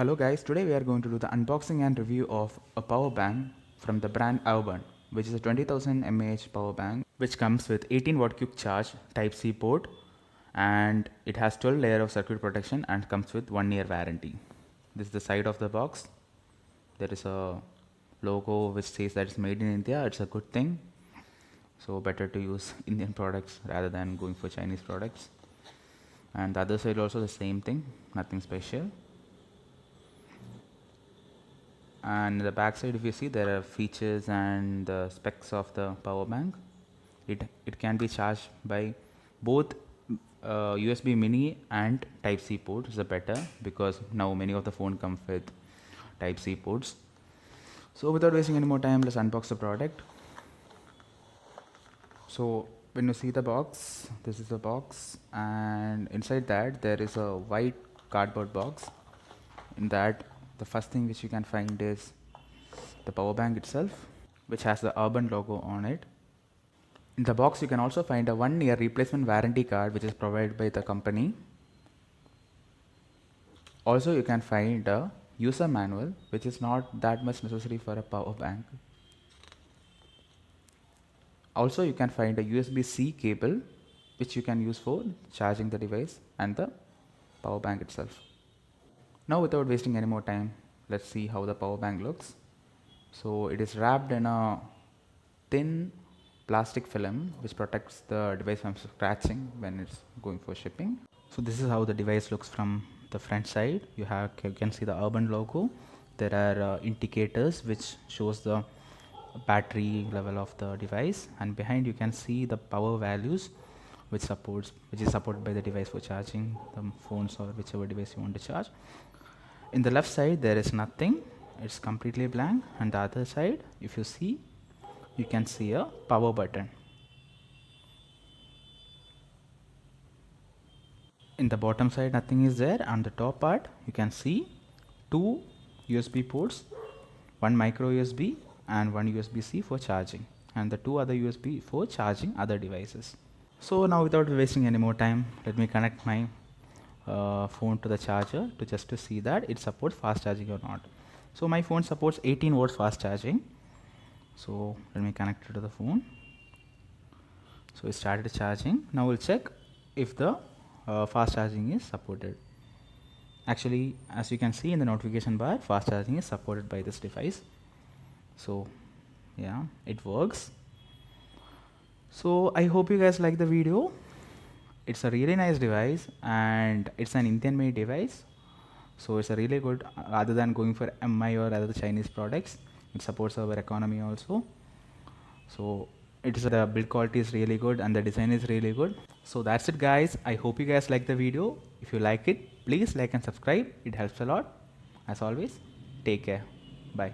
Hello guys, today we are going to do the unboxing and review of a power bank from the brand Urbn, which is a 20,000 mAh power bank which comes with 18 watt quick charge type C port, and it has 12 layer of circuit protection and comes with 1 year warranty. This is the side of the box. There is a logo which says that it's made in India. It's a good thing, so better to use Indian products rather than going for Chinese products. And the other side also the same thing, nothing special. And the back side, if you see, there are features and the specs of the power bank. It can be charged by both USB mini and type C ports. Is better because now many of the phone come with type C ports. So without wasting any more time, let's unbox the product. So when you see the box, this is the box, and inside that there is a white cardboard box. In that, the first thing which you can find is the power bank itself, which has the Urbn logo on it. In the box you can also find a 1 year replacement warranty card which is provided by the company. Also you can find a user manual, which is not that much necessary for a power bank. Also you can find a USB-C cable which you can use for charging the device and the power bank itself. Now without wasting any more time, let's see how the power bank looks. So it is wrapped in a thin plastic film which protects the device from scratching when it's going for shipping. So this is how the device looks from the front side. You can see the Urbn logo. There are indicators which shows the battery level of the device, and behind you can see the power values which is supported by the device for charging the phones or whichever device you want to charge. In the left side there is nothing, it's completely blank, and the other side, if you see, you can see a power button. In the bottom side nothing is there. On the top part you can see two USB ports, one micro USB and one USB-C for charging, and the two other USB for charging other devices. So now without wasting any more time, let me connect my phone to the charger to see that it supports fast charging or not. So my phone supports 18 volts fast charging. So let me connect it to the phone. So it started charging. Now we'll check if the fast charging is supported. Actually, as you can see in the notification bar, fast charging is supported by this device. So yeah, it works. So I hope you guys like the video. It's a really nice device and it's an Indian made device, so it's a really good, rather than going for MI or other Chinese products. It supports our economy also. So the build quality is really good and the design is really good. So that's it guys, I hope you guys like the video. If you like it, please like and subscribe, it helps a lot. As always, take care, bye.